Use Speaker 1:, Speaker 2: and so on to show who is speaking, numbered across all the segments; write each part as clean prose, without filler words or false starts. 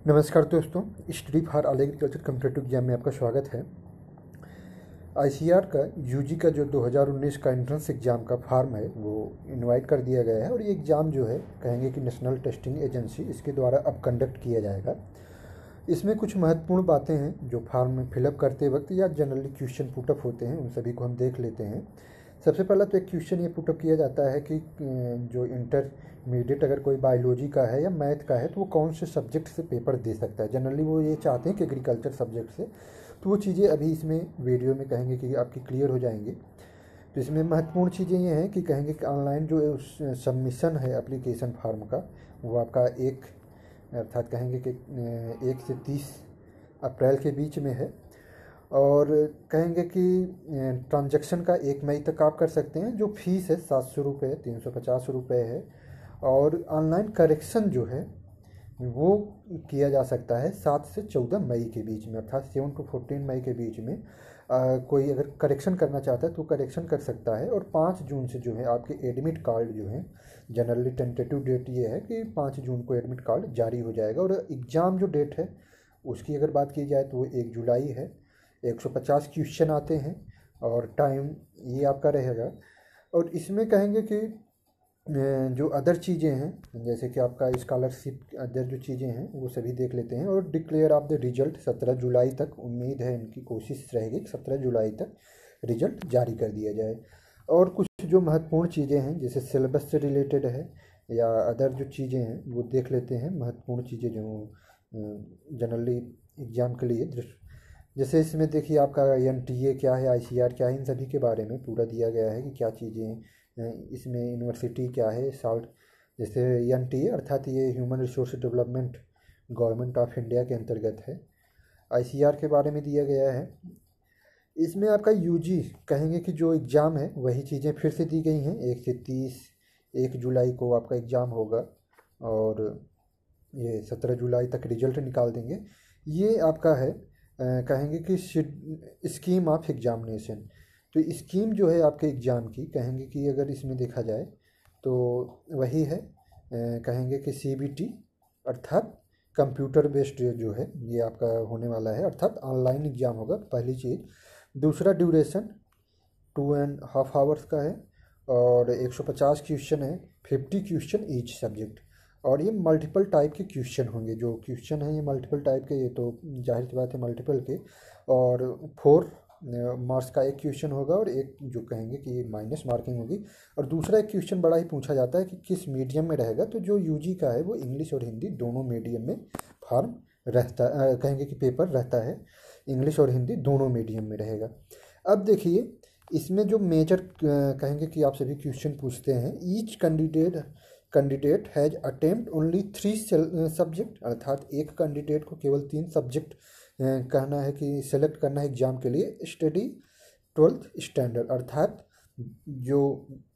Speaker 1: नमस्कार दोस्तों, study for all agriculture competitive exam में आपका स्वागत है। आईसीआर का यूजी का जो 2019 का एंट्रेंस एग्ज़ाम का फॉर्म है वो इनवाइट कर दिया गया है और ये एग्ज़ाम जो है कहेंगे कि नेशनल टेस्टिंग एजेंसी इसके द्वारा अब कंडक्ट किया जाएगा। इसमें कुछ महत्वपूर्ण बातें हैं जो फॉर्म में फिलअप करते वक्त या जनरली क्वेश्चन पुटअप होते हैं, उन सभी को हम देख लेते हैं। सबसे पहला तो एक क्वेश्चन ये पुटअप किया जाता है कि जो इंटरमीडिएट अगर कोई बायोलॉजी का है या मैथ का है तो वो कौन से सब्जेक्ट से पेपर दे सकता है। जनरली वो ये चाहते हैं कि एग्रीकल्चर सब्जेक्ट से, तो वो चीज़ें अभी इसमें वीडियो में कहेंगे कि आपकी क्लियर हो जाएंगी। तो इसमें महत्वपूर्ण चीज़ें ये हैं कि कहेंगे कि ऑनलाइन जो सबमिशन है एप्लीकेशन फॉर्म का, वो आपका अर्थात कहेंगे कि 1 से 30 अप्रैल के बीच में है। और कहेंगे कि ट्रांजैक्शन का 1 मई तक आप कर सकते हैं। जो फीस है 700 रुपये, 350 रुपये है। और ऑनलाइन करेक्शन जो है वो किया जा सकता है 7 से 14 मई के बीच में, अर्थात 7 to 14 मई के बीच में। कोई अगर करेक्शन करना चाहता है तो करेक्शन कर सकता है। और 5 जून से जो है आपके एडमिट कार्ड जो है, जनरली टेंटेटिव डेट ये है कि 5 जून को एडमिट कार्ड जारी हो जाएगा। और एग्ज़ाम जो डेट है उसकी अगर बात की जाए तो वो 1 जुलाई है। 150 क्वेश्चन आते हैं और टाइम ये आपका रहेगा। और इसमें कहेंगे कि जो अदर चीज़ें हैं जैसे कि आपका स्कॉलरशिप, अदर जो चीज़ें हैं वो सभी देख लेते हैं। और डिक्लेयर ऑफ द रिजल्ट 17 जुलाई तक, उम्मीद है इनकी कोशिश रहेगी कि 17 जुलाई तक रिजल्ट जारी कर दिया जाए। और कुछ जो महत्वपूर्ण चीज़ें हैं जैसे सिलेबस से रिलेटेड है या अदर जो चीज़ें हैं वो देख लेते हैं। महत्वपूर्ण चीज़ें जो जनरली एग्ज़ाम के लिए जैसे इसमें देखिए आपका एनटीए क्या है, आईसीआर क्या है, इन सभी के बारे में पूरा दिया गया है कि क्या चीज़ें इसमें, यूनिवर्सिटी क्या है, साल्ट जैसे एनटीए अर्थात ये human resource development government of India के अंतर्गत है। आईसीआर के बारे में दिया गया है। इसमें आपका यूजी कहेंगे कि जो एग्ज़ाम है वही चीज़ें फिर से दी गई हैं। 1 से 30 1 जुलाई को आपका एग्ज़ाम होगा और ये 17 जुलाई तक रिजल्ट निकाल देंगे। ये आपका है कहेंगे कि स्कीम ऑफ एग्जामिनेशन। तो स्कीम जो है आपके एग्ज़ाम की, कहेंगे कि अगर इसमें देखा जाए तो वही है कहेंगे कि सीबीटी अर्थात कंप्यूटर बेस्ड जो है ये आपका होने वाला है, अर्थात ऑनलाइन एग्ज़ाम होगा, पहली चीज़। दूसरा ड्यूरेशन 2.5 आवर्स का है और 150 क्वेश्चन है, 50 क्वेश्चन ईच सब्जेक्ट। और ये मल्टीपल टाइप के क्वेश्चन होंगे। जो क्वेश्चन हैं ये मल्टीपल टाइप के, ये तो जाहिर सी बात है मल्टीपल के। और 4 मार्क्स का एक क्वेश्चन होगा और एक जो कहेंगे कि माइनस मार्किंग होगी। और दूसरा एक क्वेश्चन बड़ा ही पूछा जाता है कि किस मीडियम में रहेगा। तो जो यूजी का है वो इंग्लिश और हिंदी दोनों मीडियम में फॉर्म रहता, कहेंगे कि पेपर रहता है, इंग्लिश और हिंदी दोनों मीडियम में रहेगा। अब देखिए इसमें जो मेजर कहेंगे कि आप सभी क्वेश्चन पूछते हैं, each candidate has attempt only 3 subject, अर्थात एक कैंडिडेट को केवल 3 सब्जेक्ट कहना है कि सेलेक्ट करना है एग्जाम के लिए। स्टडी 12th स्टैंडर्ड, अर्थात जो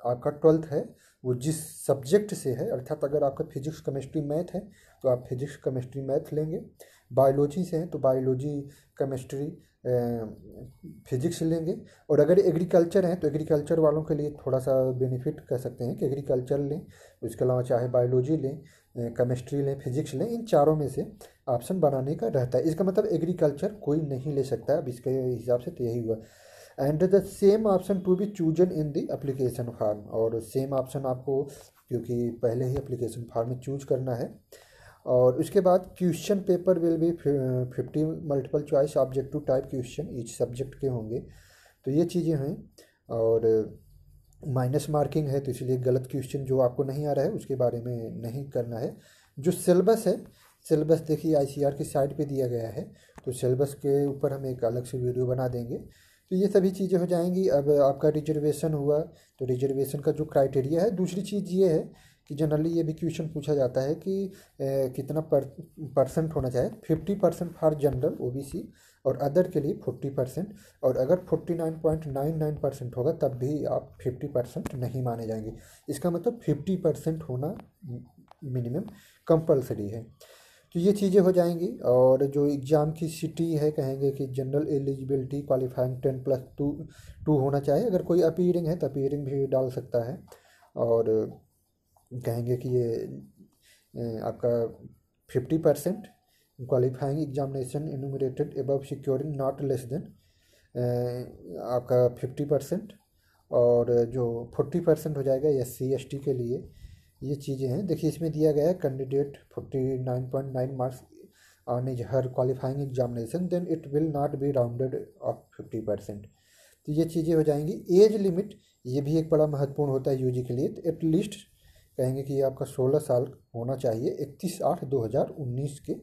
Speaker 1: आपका 12th है वो जिस सब्जेक्ट से है, अर्थात अगर आपका फिजिक्स केमिस्ट्री मैथ है तो आप फिजिक्स केमिस्ट्री मैथ लेंगे। बायोलॉजी से हैं तो बायोलॉजी केमिस्ट्री फिजिक्स लेंगे। और अगर एग्रीकल्चर हैं तो एग्रीकल्चर वालों के लिए थोड़ा सा बेनिफिट कह सकते हैं कि एग्रीकल्चर लें। इसके अलावा चाहे बायोलॉजी लें, केमिस्ट्री लें, फिजिक्स लें, इन चारों में से ऑप्शन बनाने का रहता है। इसका मतलब एग्रीकल्चर कोई नहीं ले सकता है। अब इसके हिसाब से तो यही हुआ। And the same option to be chosen in the application form, और सेम ऑप्शन आपको क्योंकि पहले ही एप्लीकेशन फॉर्म में चूज करना है। और उसके बाद question paper will be 50 multiple choice objective type question each subject के होंगे। तो ये चीज़ें हैं। और माइनस मार्किंग है तो इसलिए गलत क्वेश्चन जो आपको नहीं आ रहा है उसके बारे में नहीं करना है। जो सिलेबस है, सिलेबस देखिए आईसीआर की साइट पे दिया गया है, तो सिलेबस के ऊपर हम एक अलग से वीडियो बना देंगे। तो ये सभी चीज़ें हो जाएंगी। अब आपका रिजर्वेशन हुआ तो रिजर्वेशन का जो क्राइटेरिया है, दूसरी चीज़ ये है कि जनरली ये भी क्वेश्चन पूछा जाता है कि कितना परसेंट होना चाहिए। 50% फॉर जनरल ओबीसी और अदर के लिए 40%। और अगर 49.99% होगा तब भी आप 50% नहीं माने जाएंगे। इसका मतलब 50% होना मिनिमम कंपलसरी है। तो ये चीज़ें हो जाएंगी। और जो एग्ज़ाम की सिटी है, कहेंगे कि जनरल एलिजिबिलिटी क्वालिफाइंग 10+2 होना चाहिए। अगर कोई अपीयरिंग है तो अपीयरिंग भी डाल सकता है। और कहेंगे कि ये आपका 50% qualifying examination enumerated above securing not less than आपका 50%, और जो 40% हो जाएगा SC/ST के लिए। ये चीज़ें हैं। देखिए इसमें दिया गया है candidate 49.9 marks on is her qualifying examination then it will not be rounded off 50%। तो ये चीज़ें हो जाएंगी। एज लिमिट ये भी एक बड़ा महत्वपूर्ण होता है यूजी के लिए। तो एटलीस्ट कहेंगे कि ये आपका 16 साल होना चाहिए। 31/8/2019 के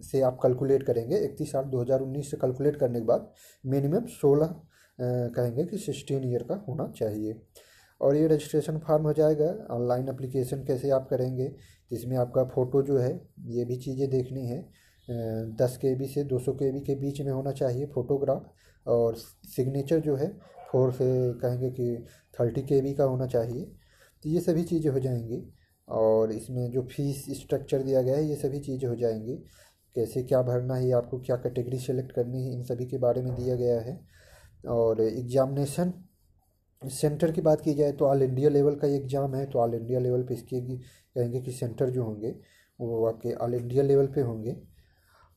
Speaker 1: से आप कैलकुलेट करेंगे। 31/8/2019 से कैलकुलेट करने के बाद मिनिमम 16 कहेंगे कि 16 ईयर का होना चाहिए। और ये रजिस्ट्रेशन फॉर्म हो जाएगा। ऑनलाइन एप्लीकेशन कैसे आप करेंगे, जिसमें आपका फ़ोटो जो है ये भी चीज़ें देखनी है। 10 KB से 200 KB के बीच में होना चाहिए फ़ोटोग्राफ, और सिग्नेचर जो है 4 से कहेंगे कि 30 KB का होना चाहिए। तो ये सभी चीज़ें हो जाएंगी। और इसमें जो फीस स्ट्रक्चर दिया गया है ये सभी चीज़ें हो जाएंगी। कैसे क्या भरना है, आपको क्या कैटेगरी सेलेक्ट करनी है, इन सभी के बारे में दिया गया है। और एग्जामिनेशन सेंटर की बात की जाए तो ऑल इंडिया लेवल का एग्ज़ाम है। तो ऑल इंडिया लेवल पे इसके कहेंगे कि सेंटर जो होंगे वो आपके ऑल इंडिया लेवल पे होंगे।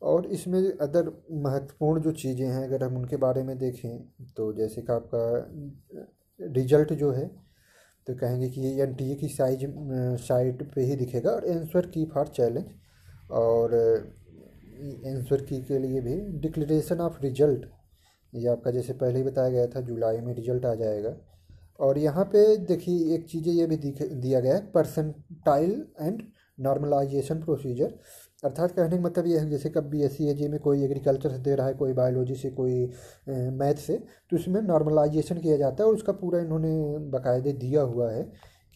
Speaker 1: और इसमें अदर महत्वपूर्ण जो चीज़ें हैं अगर हम उनके बारे में देखें तो जैसे कि आपका रिजल्ट जो है तो कहेंगे कि ये NTA की साइट पे ही दिखेगा। और आंसर की फॉर चैलेंज, और आंसर की के लिए भी डिक्लेरेशन ऑफ रिजल्ट, ये आपका जैसे पहले ही बताया गया था जुलाई में रिजल्ट आ जाएगा। और यहाँ पे देखिए एक चीज़ें ये भी दिया गया है परसेंटाइल एंड नॉर्मलाइजेशन प्रोसीजर। अर्थात कहने का मतलब ये है जैसे कब BSc AG में कोई एग्रीकल्चर से दे रहा है, कोई बायोलॉजी से, कोई मैथ से, तो इसमें नॉर्मलाइजेशन किया जाता है। और उसका पूरा इन्होंने बाकायदे दिया हुआ है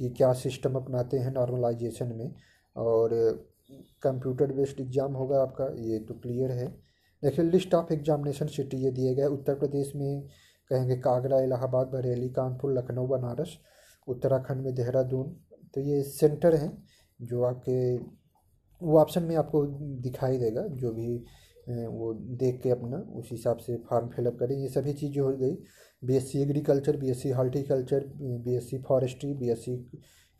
Speaker 1: कि क्या सिस्टम अपनाते हैं नॉर्मलाइजेशन में। और कंप्यूटर बेस्ड एग्ज़ाम होगा आपका, ये तो क्लियर है। देखिए लिस्ट ऑफ एग्जामिनेशन सिटी ये दिए गए। उत्तर प्रदेश में कहेंगे कागरा, इलाहाबाद, बरेली, कानपुर, लखनऊ, बनारस। उत्तराखंड में देहरादून। तो ये सेंटर हैं जो आपके वो ऑप्शन में आपको दिखाई देगा। जो भी वो देख के अपना उस हिसाब से फॉर्म फिलअप करें। ये सभी चीज़ें हो गई। BSc agriculture, BSc horticulture, BSc forestry, BSc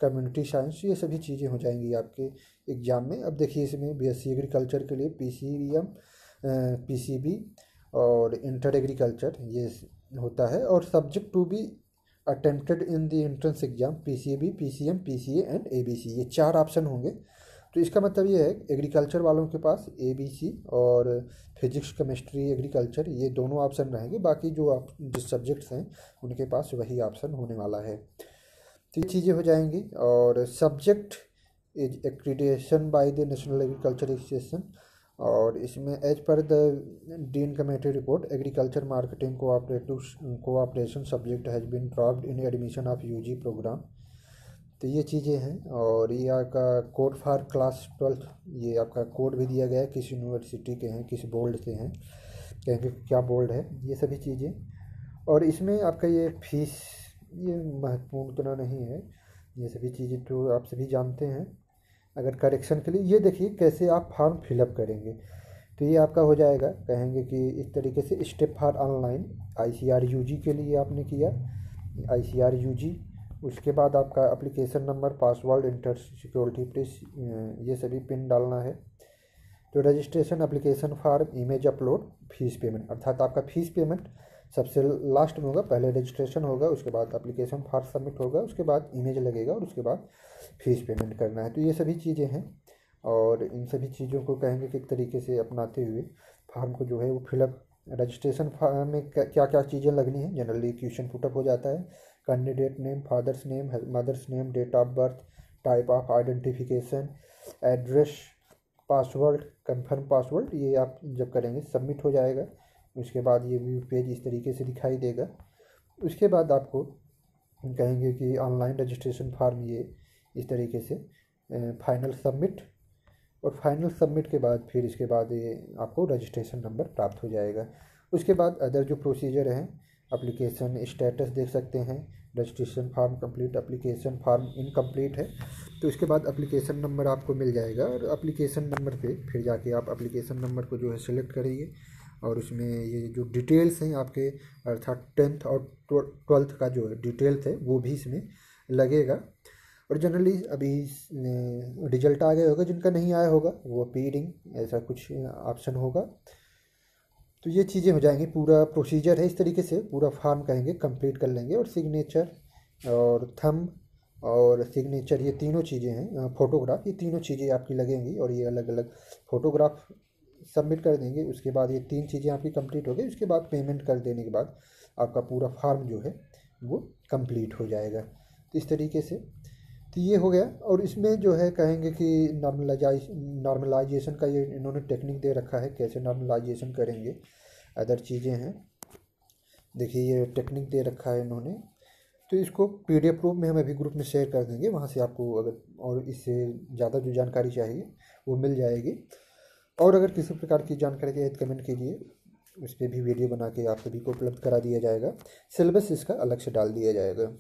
Speaker 1: community science, ये सभी चीज़ें हो जाएंगी आपके एग्ज़ाम में। अब देखिए इसमें BSc एग्रीकल्चर के लिए PCM, PCB और इंटर एग्रीकल्चर ये होता है। और subject to be attempted in the entrance exam PCB, PCM, PCA and ABC, ये 4 ऑप्शन होंगे। तो इसका मतलब ये है एग्रीकल्चर वालों के पास ABC और फिजिक्स, केमिस्ट्री, एग्रीकल्चर ये दोनों ऑप्शन रहेंगे। बाकी जो सब्जेक्ट्स हैं उनके पास वही ऑप्शन होने वाला है। तो ये चीज़ें हो जाएंगी। और subject is accreditation by the national agriculture association. और इसमें as per the dean committee report agriculture marketing cooperation subject has been dropped in admission of UG programme. तो ये चीज़ें हैं। और ये आपका कोड फॉर क्लास 12, ये आपका कोड भी दिया गया है किस यूनिवर्सिटी के हैं, किस बोर्ड से हैं, कहेंगे क्या बोर्ड है, ये सभी चीज़ें। और इसमें आपका ये फीस ये महत्वपूर्ण उतना नहीं है, ये सभी चीज़ें तो आप सभी जानते हैं। अगर करेक्शन के लिए ये देखिए कैसे आप फॉर्म फिलअप करेंगे। तो ये आपका हो जाएगा कहेंगे कि इस तरीके से step for online ICR UG के लिए आपने किया ICR UG। उसके बाद आपका application number, password, inter security please, ये सभी पिन डालना है। तो registration, application form, image upload, fees payment, अर्थात आपका फीस पेमेंट सबसे लास्ट में होगा। पहले रजिस्ट्रेशन होगा, उसके बाद एप्लीकेशन फॉर्म सबमिट होगा, उसके बाद इमेज लगेगा और उसके बाद फीस पेमेंट करना है। तो ये सभी चीज़ें हैं। और इन सभी चीज़ों को कहेंगे कि एक तरीके से अपनाते हुए फॉर्म को जो है वो फिलअप, रजिस्ट्रेशन फॉर्म में क्या क्या चीज़ें लगनी है जनरली क्वेश्चन पुटअप हो जाता है। Candidate name, father's name, mother's name, date of birth, type of identification, address, password, confirm password, ये आप जब करेंगे सबमिट हो जाएगा। उसके बाद ये व्यू पेज इस तरीके से दिखाई देगा। उसके बाद आपको कहेंगे कि ऑनलाइन रजिस्ट्रेशन फॉर्म ये इस तरीके से फाइनल सबमिट, और फाइनल सबमिट के बाद फिर इसके बाद ये आपको रजिस्ट्रेशन नंबर प्राप्त हो जाएगा। उसके बाद अदर जो प्रोसीजर हैं, एप्लीकेशन स्टेटस देख सकते हैं, registration form complete, application form incomplete है। तो इसके बाद एप्लीकेशन नंबर आपको मिल जाएगा, और एप्लीकेशन नंबर पे फिर जाके आप एप्लीकेशन नंबर को जो है सिलेक्ट करिए। और उसमें ये जो डिटेल्स हैं आपके, अर्थात 10th और 12th का जो डिटेल्स है वो भी इसमें लगेगा। और जनरली अभी रिजल्ट आ गया होगा, जिनका नहीं आया होगा वो अपीयरिंग ऐसा कुछ ऑप्शन होगा। तो ये चीज़ें हो जाएंगी, पूरा प्रोसीजर है इस तरीके से, पूरा फॉर्म कहेंगे कंप्लीट कर लेंगे। और सिग्नेचर और थंब और सिग्नेचर ये तीनों चीज़ें हैं, फोटोग्राफ, ये तीनों चीज़ें आपकी लगेंगी और ये अलग अलग फोटोग्राफ सबमिट कर देंगे। उसके बाद ये 3 चीज़ें आपकी कंप्लीट हो गई, उसके बाद पेमेंट कर देने के बाद आपका पूरा फॉर्म जो है वो कंप्लीट हो जाएगा। तो इस तरीके से तो ये हो गया। और इसमें जो है कहेंगे कि नॉर्मलाइजेशन का ये इन्होंने टेक्निक दे रखा है, कैसे नॉर्मलाइजेशन करेंगे, अदर चीज़ें हैं। देखिए ये टेक्निक दे रखा है इन्होंने। तो इसको PDF रूप में हम अभी ग्रुप में शेयर कर देंगे, वहाँ से आपको अगर और इससे ज़्यादा जो जानकारी चाहिए वो मिल जाएगी। और अगर किसी प्रकार की जानकारी चाहिए तो कमेंट कीजिए, उस पर भी वीडियो बना के आप सभी को उपलब्ध करा दिया जाएगा। सिलेबस इसका अलग से डाल दिया जाएगा।